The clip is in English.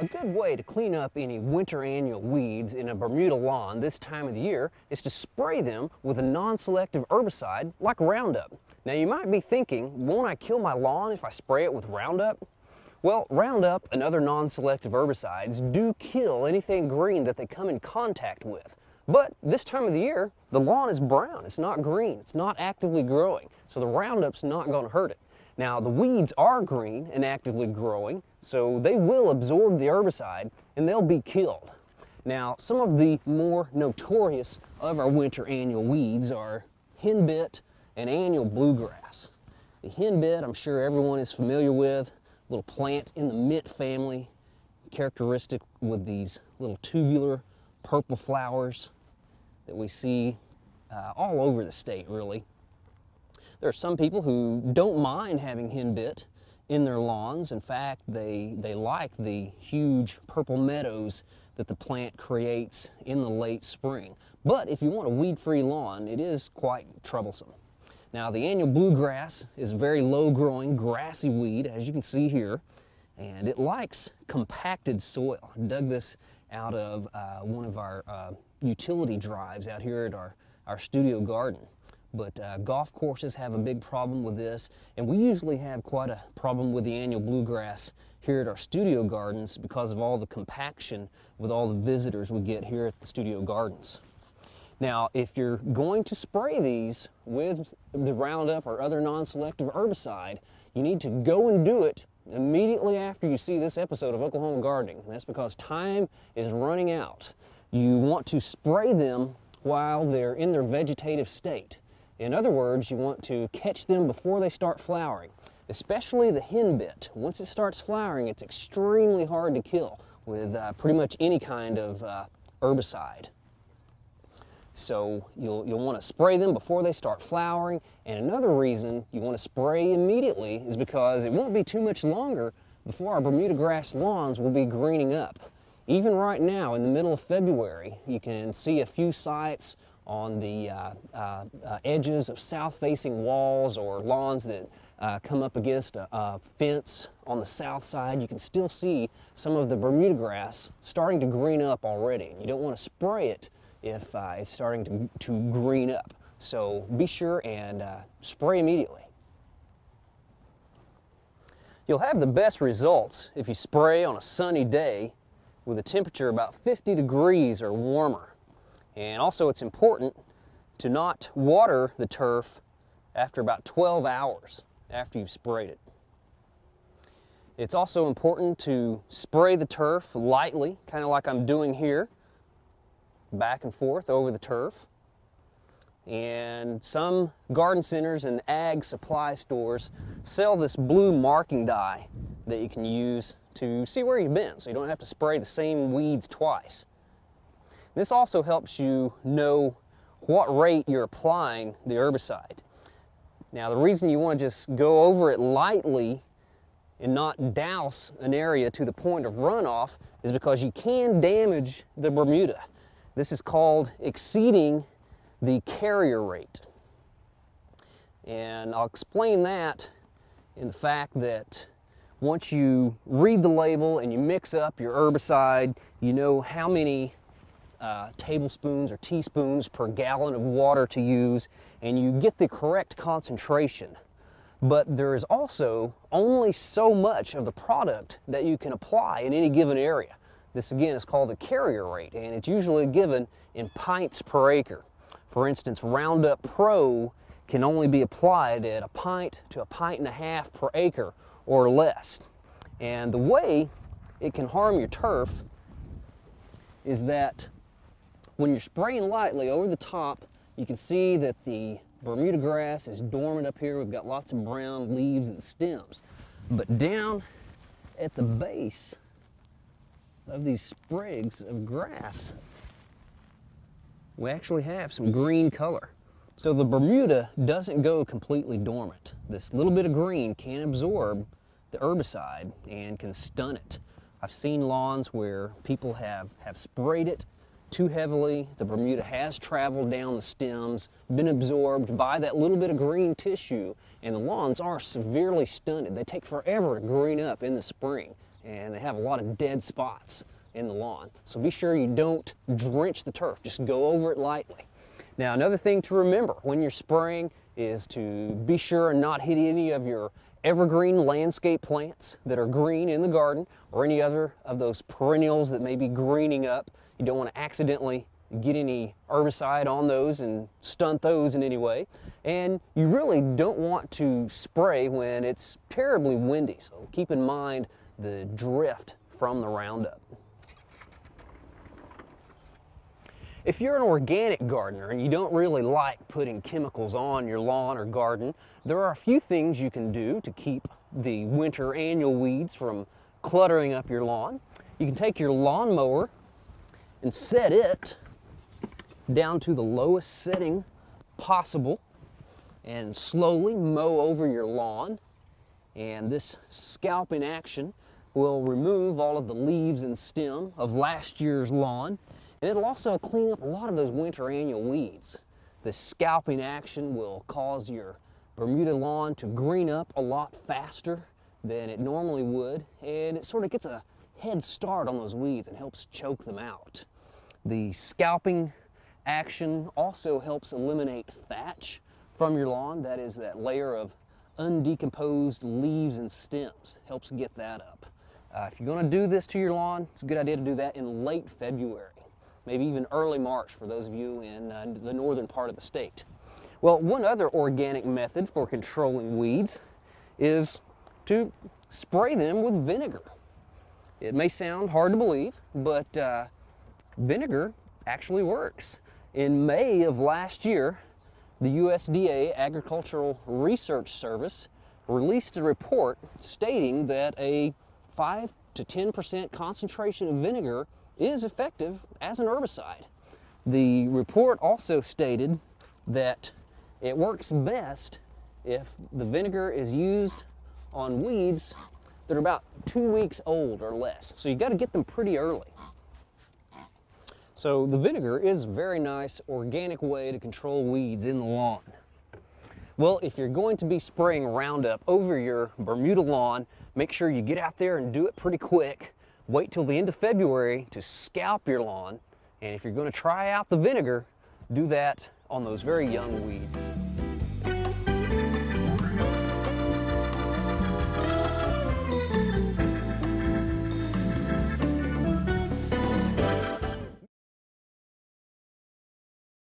A good way to clean up any winter annual weeds in a Bermuda lawn this time of the year is to spray them with a non-selective herbicide like Roundup. Now you might be thinking, won't I kill my lawn if I spray it with Roundup? Well, Roundup and other non-selective herbicides do kill anything green that they come in contact with. But this time of the year, the lawn is brown, it's not green, it's not actively growing, so the Roundup's not going to hurt it. Now, the weeds are green and actively growing, so they will absorb the herbicide and they'll be killed. Now, some of the more notorious of our winter annual weeds are henbit and annual bluegrass. The henbit, I'm sure everyone is familiar with, little plant in the mint family, characteristic with these little tubular purple flowers that we see all over the state, really. There are some people who don't mind having henbit in their lawns. In fact, they like the huge purple meadows that the plant creates in the late spring. But if you want a weed-free lawn, it is quite troublesome. Now, the annual bluegrass is a very low-growing, grassy weed, as you can see here, and it likes compacted soil. I dug this out of one of our utility drives out here at our studio garden. But golf courses have a big problem with this, and we usually have quite a problem with the annual bluegrass here at our studio gardens because of all the compaction with all the visitors we get here at the studio gardens. Now, if you're going to spray these with the Roundup or other non-selective herbicide, you need to go and do it immediately after you see this episode of Oklahoma Gardening. That's because time is running out. You want to spray them while they're in their vegetative state. In other words, you want to catch them before they start flowering, especially the henbit. Once it starts flowering, it's extremely hard to kill with pretty much any kind of herbicide. So you'll want to spray them before they start flowering. And another reason you want to spray immediately is because it won't be too much longer before our Bermuda grass lawns will be greening up. Even right now, in the middle of February, you can see a few sites on the edges of south-facing walls or lawns that come up against a fence on the south side. You can still see some of the Bermuda grass starting to green up already. You don't want to spray it if it's starting to green up. So be sure and spray immediately. You'll have the best results if you spray on a sunny day with a temperature about 50 degrees or warmer. And also, it's important to not water the turf after about 12 hours after you've sprayed it. It's also important to spray the turf lightly, kind of like I'm doing here, back and forth over the turf. And some garden centers and ag supply stores sell this blue marking dye that you can use to see where you've been, so you don't have to spray the same weeds twice. This also helps you know what rate you're applying the herbicide. Now, the reason you want to just go over it lightly and not douse an area to the point of runoff is because you can damage the Bermuda. This is called exceeding the carrier rate. And I'll explain that in the fact that once you read the label and you mix up your herbicide, you know how many tablespoons or teaspoons per gallon of water to use, and you get the correct concentration. But there is also only so much of the product that you can apply in any given area. This again is called the carrier rate, and it's usually given in pints per acre. For instance, Roundup Pro can only be applied at a pint to a pint and a half per acre or less. And the way it can harm your turf is that when you're spraying lightly over the top, you can see that the Bermuda grass is dormant up here. We've got lots of brown leaves and stems. But down at the base of these sprigs of grass, we actually have some green color. So the Bermuda doesn't go completely dormant. This little bit of green can absorb the herbicide and can stun it. I've seen lawns where people have sprayed it too heavily. The Bermuda has traveled down the stems, been absorbed by that little bit of green tissue, and the lawns are severely stunted. They take forever to green up in the spring, and they have a lot of dead spots in the lawn. So be sure you don't drench the turf, just go over it lightly. Now, another thing to remember when you're spraying is to be sure and not hit any of your evergreen landscape plants that are green in the garden, or any other of those perennials that may be greening up. You don't want to accidentally get any herbicide on those and stunt those in any way. And you really don't want to spray when it's terribly windy, so keep in mind the drift from the Roundup. If you're an organic gardener and you don't really like putting chemicals on your lawn or garden, there are a few things you can do to keep the winter annual weeds from cluttering up your lawn. You can take your lawnmower and set it down to the lowest setting possible and slowly mow over your lawn. And this scalping action will remove all of the leaves and stem of last year's lawn. And it'll also clean up a lot of those winter annual weeds. This scalping action will cause your Bermuda lawn to green up a lot faster than it normally would, and it sort of gets a head start on those weeds and helps choke them out. The scalping action also helps eliminate thatch from your lawn. That is that layer of undecomposed leaves and stems. Helps get that up. If you're going to do this to your lawn, it's a good idea to do that in late February. Maybe even early March for those of you in the northern part of the state. Well, one other organic method for controlling weeds is to spray them with vinegar. It may sound hard to believe, but vinegar actually works. In May of last year, the USDA Agricultural Research Service released a report stating that a 5 to 10% concentration of vinegar is effective as an herbicide. The report also stated that it works best if the vinegar is used on weeds that are about 2 weeks old or less. So you got to get them pretty early. So the vinegar is a very nice organic way to control weeds in the lawn. Well, if you're going to be spraying Roundup over your Bermuda lawn, make sure you get out there and do it pretty quick. Wait till the end of February to scalp your lawn, and if you're going to try out the vinegar, do that on those very young weeds.